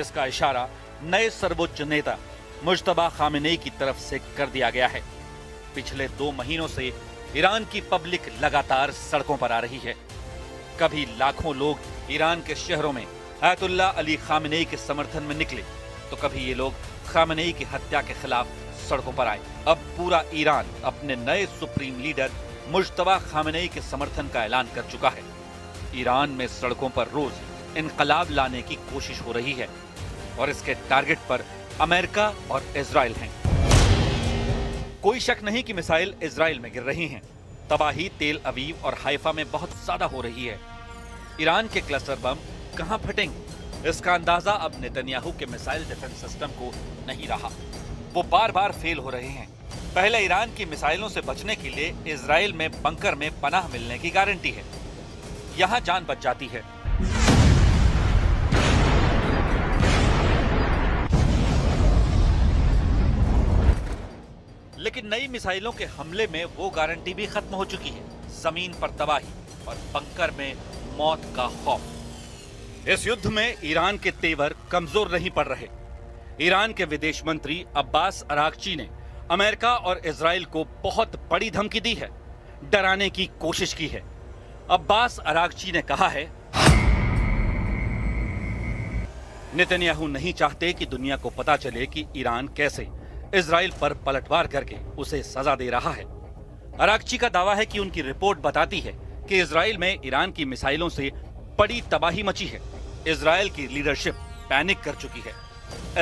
इसका इशारा नए सर्वोच्च नेता मुज्तबा खामेनेई की तरफ से कर दिया गया है। पिछले 2 महीनों से ईरान की पब्लिक लगातार सड़कों पर आ रही है। कभी लाखों लोग ईरान के शहरों में आयतुल्लाह अली खामेनेई के समर्थन में निकले, तो कभी ये लोग खामेनेई की हत्या के खिलाफ सड़कों पर आए। अब पूरा ईरान अपने नए सुप्रीम लीडर मुज्तबा खामेनेई के समर्थन का ऐलान कर चुका है। ईरान में सड़कों पर रोज इनकलाब लाने की कोशिश हो रही है और इसके टारगेट पर अमेरिका और इजराइल हैं। कोई शक नहीं कि मिसाइल इजराइल में गिर रही हैं। तबाही तेल अवीव और हाइफा में बहुत ज्यादा हो रही है। ईरान के क्लस्टर बम कहां फटेंगे, इसका अंदाजा अब नेतन्याहू के मिसाइल डिफेंस सिस्टम को नहीं रहा। वो बार बार फेल हो रहे हैं। पहले ईरान की मिसाइलों से बचने के लिए इजराइल में बंकर में पनाह मिलने की गारंटी है, यहां जान बच जाती है। लेकिन नई मिसाइलों के हमले में वो गारंटी भी खत्म हो चुकी है। जमीन पर तबाही और बंकर में मौत का खौफ। इस युद्ध में ईरान के तेवर कमजोर नहीं पड़ रहे। ईरान के विदेश मंत्री अब्बास अरागची ने अमेरिका और इजराइल को बहुत बड़ी धमकी दी है, डराने की कोशिश की है। अब्बास अरागची ने कहा है, नेतन्याहू नहीं चाहते कि दुनिया को पता चले कि ईरान कैसे इजराइल पर पलटवार करके उसे सजा दे रहा है। अरागची का दावा है कि उनकी रिपोर्ट बताती है कि इजराइल में ईरान की मिसाइलों से बड़ी तबाही मची है। इजराइल की लीडरशिप पैनिक कर चुकी है।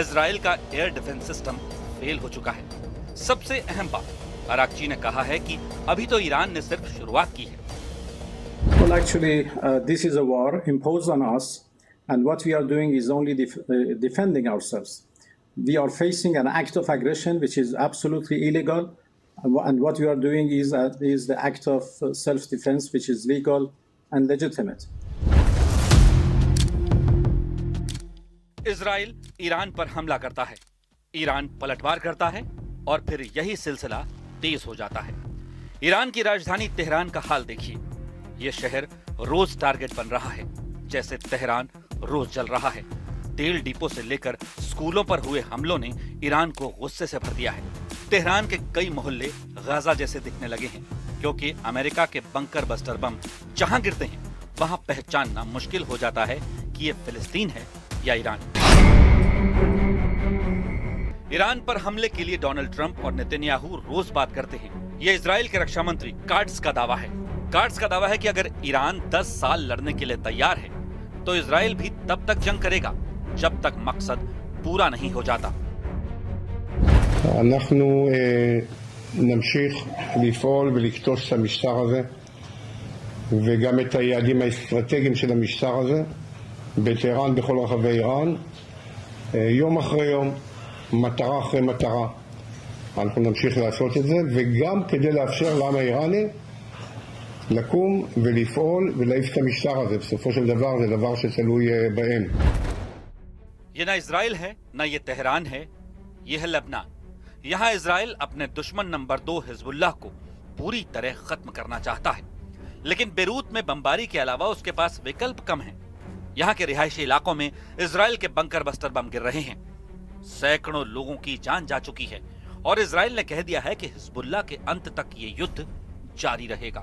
इजराइल का एयर डिफेंस सिस्टम फेल हो चुका है। सबसे अहम बात, अरागची ने कहा है कि अभी तो ईरान ने सिर्फ शुरुआत की है। Well, actually, this is a war imposed on us, and what we are doing is only defending ourselves. We are facing an act of aggression which is absolutely illegal, and what we are doing is the act of self-defense which is legal and legitimate. Israel Iran पर हमला करता है, Iran पलटवार करता है और फिर यही सिलसिला तेज हो जाता है। ईरान की राजधानी तेहरान का हाल देखिए। यह शहर रोज टारगेट बन रहा है, जैसे तेहरान रोज जल रहा है। तेल डिपो से लेकर स्कूलों पर हुए हमलों ने ईरान को गुस्से से भर दिया है। तेहरान के कई मोहल्ले गाजा जैसे दिखने लगे हैं, क्योंकि अमेरिका के बंकर बस्टर बम जहां गिरते हैं वहां पहचानना मुश्किल हो जाता है कि ये फिलिस्तीन है या ईरान। ईरान पर हमले के लिए डोनाल्ड ट्रंप और नेतन्याहू रोज बात करते हैं। ये इजराइल के रक्षा मंत्री काट्स का दावा है। काट्स का दावा है कि अगर ईरान 10 साल लड़ने के लिए तैयार है तो इजराइल भी तब तक जंग करेगा जब तक मकसद पूरा नहीं हो जाता। אנחנו נמשיך לפעול ולכתוש את המשטר הזה וגם את היעדים האסטרטגיים של המשטר הזה בטהרן, בכל רחבי איראן, יום אחרי יום, מטרה אחרי מטרה. אנחנו נמשיך לעשות את זה, וגם כדי לאפשר לעם האיראני לקום ולפעול ולהעיף את המשטר הזה. בסופו של דבר זה דבר שתלוי בהם. ये ना इजराइल है, ना ये तेहरान है, ये है लेबनान। यहाँ इजराइल अपने दुश्मन नंबर 2 हिजबुल्लाह को पूरी तरह खत्म करना चाहता है, लेकिन बेरूत में बमबारी के अलावा उसके पास विकल्प कम हैं। यहाँ के रिहायशी इलाकों में इजराइल के बंकर बस्टर बम गिर रहे हैं। सैकड़ों लोगों की जान जा चुकी है और इजराइल ने कह दिया है कि हिजबुल्लाह के अंत तक ये युद्ध जारी रहेगा।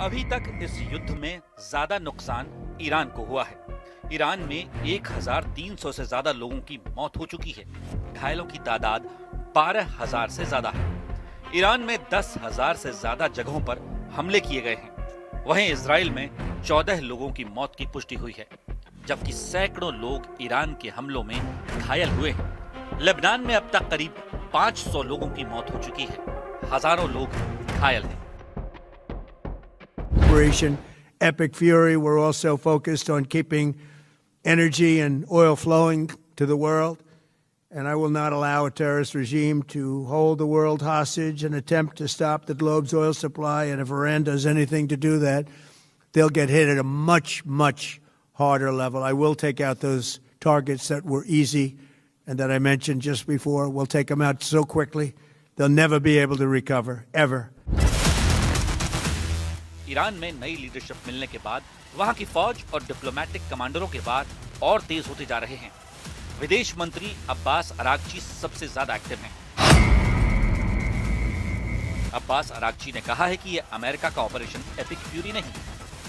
अभी तक इस युद्ध में ज्यादा नुकसान ईरान को हुआ है। ईरान में 1300 से ज्यादा लोगों की मौत हो चुकी है। घायलों की तादाद 12,000 से ज्यादा है। ईरान में 10,000 से ज्यादा जगहों पर हमले किए गए हैं। वहीं इजराइल में 14 लोगों की मौत की पुष्टि हुई है, जबकि सैकड़ों लोग ईरान के हमलों में घायल हुए हैं। लेबनान में अब तक करीब 500 लोगों की मौत हो चुकी है। हजारों लोग घायल हैं। Operation Epic Fury, we're also focused on keeping energy and oil flowing to the world. and I will not allow a terrorist regime to hold the world hostage and attempt to stop the globe's oil supply. And if Iran does anything to do that, they'll get hit at a much, much harder level. I will take out those targets that were easy and that I mentioned just before. We'll take them out so quickly, they'll never be able to recover, ever. Iran में नई leadership मिलने के बाद वहां की फौज और diplomatic कमांडरों के बाद और तेज होते जा रहे हैं। विदेश मंत्री अब्बास अरागची सबसे ज्यादा एक्टिव हैं। अब्बास अरागची ने कहा है कि ये अमेरिका का ऑपरेशन एपिक फ्यूरी नहीं,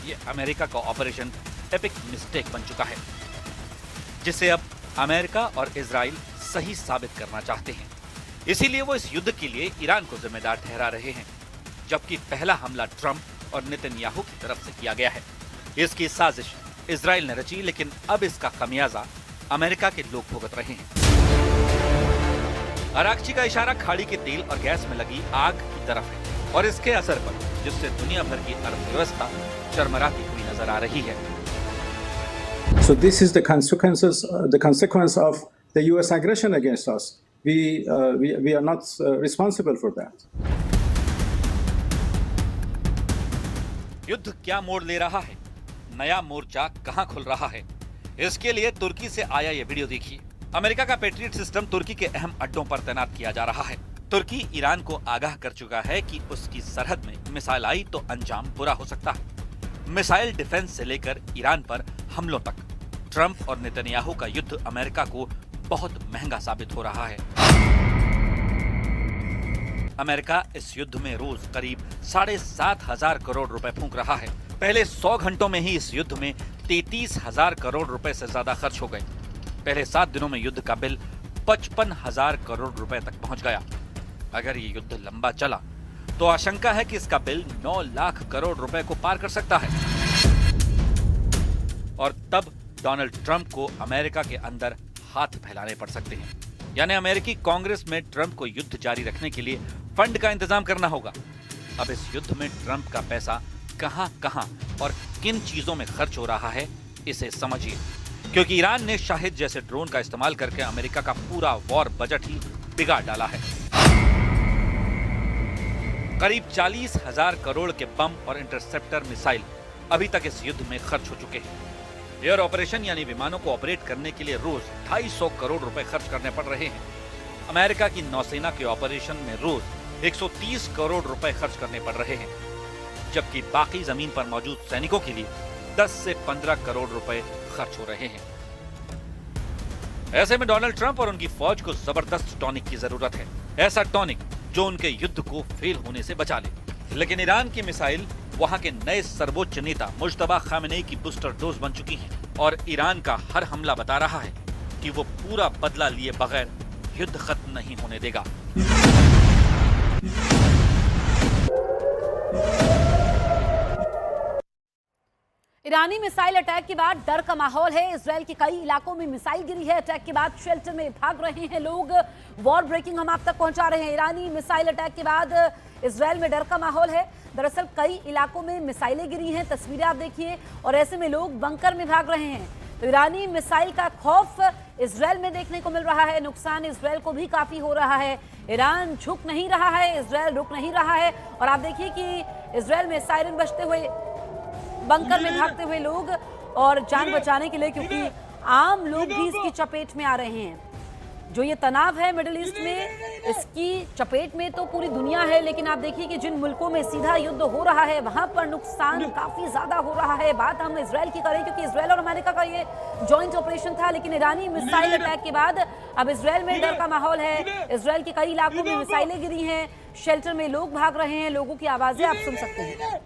ये अमेरिका का ऑपरेशन एपिक मिस्टेक बन चुका है, जिसे अब अमेरिका और इजराइल सही साबित करना चाहते हैं। इसीलिए वो इस युद्ध के लिए ईरान को जिम्मेदार ठहरा रहे हैं, जबकि पहला हमला ट्रंप और नेतन्याहू की तरफ से किया गया है। इसकी साजिश इजराइल ने रची, लेकिन अब इसका खमियाजा अमेरिका के लोग भुगत रहे हैं। अरागची का इशारा खाड़ी के तेल और गैस में लगी आग की तरफ है और इसके असर पर जिससे दुनिया भर की अर्थव्यवस्था चरमराती हुई नजर आ रही है। So this is the consequence of the U.S. aggression against us. We are not responsible for that. युद्ध क्या मोड़ ले रहा है, नया मोर्चा कहां खुल रहा है, इसके लिए तुर्की से आया ये वीडियो देखिए। अमेरिका का पेट्रियट सिस्टम तुर्की के अहम अड्डों पर तैनात किया जा रहा है। तुर्की ईरान को आगाह कर चुका है कि उसकी सरहद में मिसाइल आई तो अंजाम बुरा हो सकता है। मिसाइल डिफेंस से लेकर ईरान पर हमलों तक ट्रंप और नेतन्याहू का युद्ध अमेरिका को बहुत महंगा साबित हो रहा है। अमेरिका इस युद्ध में रोज करीब 7,500 करोड़ रुपए फूंक रहा है। पहले 100 घंटों में ही इस युद्ध में 33,000 करोड़ रुपए से ज्यादा खर्च हो गए। पहले 7 दिनों में युद्ध का बिल 55,000 करोड़ रुपए तक पहुंच गया। अगर ये युद्ध लंबा चला तो आशंका है कि इसका बिल 9 लाख करोड़ रुपए को पार कर सकता है और तब डोनाल्ड ट्रंप को अमेरिका के अंदर हाथ फैलाने पड़ सकते हैं। यानी अमेरिकी कांग्रेस में ट्रंप को युद्ध जारी रखने के लिए फंड का इंतजाम करना होगा। अब इस युद्ध में ट्रंप का पैसा कहां और किन चीजों में खर्च हो रहा है, इसे समझिए, क्योंकि ईरान ने शाहिद जैसे ड्रोन का इस्तेमाल करके अमेरिका का पूरा वॉर बजट ही बिगाड़ डाला है। करीब 40,000 करोड़ के बम और इंटरसेप्टर मिसाइल अभी तक इस युद्ध में खर्च हो चुके हैं। एयर ऑपरेशन यानी विमानों को ऑपरेट करने के लिए रोज 250 करोड़ रुपए खर्च करने पड़ रहे हैं। अमेरिका की नौसेना के ऑपरेशन में रोज 130 करोड़ रुपए खर्च करने पड़ रहे हैं, जबकि बाकी जमीन पर मौजूद सैनिकों के लिए 10 से 15 करोड़ रुपए खर्च हो रहे हैं। ऐसे में डोनाल्ड ट्रंप और उनकी फौज को जबरदस्त टॉनिक की जरूरत है, ऐसा टॉनिक जो उनके युद्ध को फेल होने से बचा ले। लेकिन ईरान की मिसाइल वहां के नए सर्वोच्च नेता मुज्तबा खामेनेई की बूस्टर डोज बन चुकी है और ईरान का हर हमला बता रहा है कि वो पूरा बदला लिए बगैर युद्ध खत्म नहीं होने देगा। ईरानी मिसाइल अटैक के बाद डर का माहौल है। इजरायल के कई इलाकों में मिसाइल गिरी है। अटैक के बाद शेल्टर में भाग रहे हैं लोग। वॉर ब्रेकिंग हम आप तक पहुंचा रहे हैं। ईरानी मिसाइल अटैक के बाद इजरायल में डर का माहौल है। दरअसल कई इलाकों में मिसाइलें गिरी हैं, तस्वीरें आप देखिए, और ऐसे में लोग बंकर में भाग रहे हैं। तो ईरानी मिसाइल का खौफ इजरायल में देखने को मिल रहा है। नुकसान इजरायल को भी काफी हो रहा है। ईरान झुक नहीं रहा है, इजरायल रुक नहीं रहा है। और आप देखिए कि इजरायल में सायरन बजते हुए बंकर में भागते हुए लोग और जान बचाने के लिए, क्योंकि आम लोग भी इसकी चपेट में आ रहे हैं। जो ये तनाव है मिडिल ईस्ट में, इसकी चपेट में तो पूरी दुनिया है। लेकिन आप देखिए कि जिन मुल्कों में सीधा युद्ध हो रहा है वहां पर नुकसान काफी ज्यादा हो रहा है। बात हम इजरायल की करें, क्योंकि इजरायल और अमेरिका का ये जॉइंट ऑपरेशन था। लेकिन ईरानी मिसाइल अटैक के बाद अब इजरायल में डर का माहौल है। इजरायल के कई इलाकों में मिसाइलें गिरी हैं, शेल्टर में लोग भाग रहे हैं। लोगों की आवाजें आप सुन सकते हैं।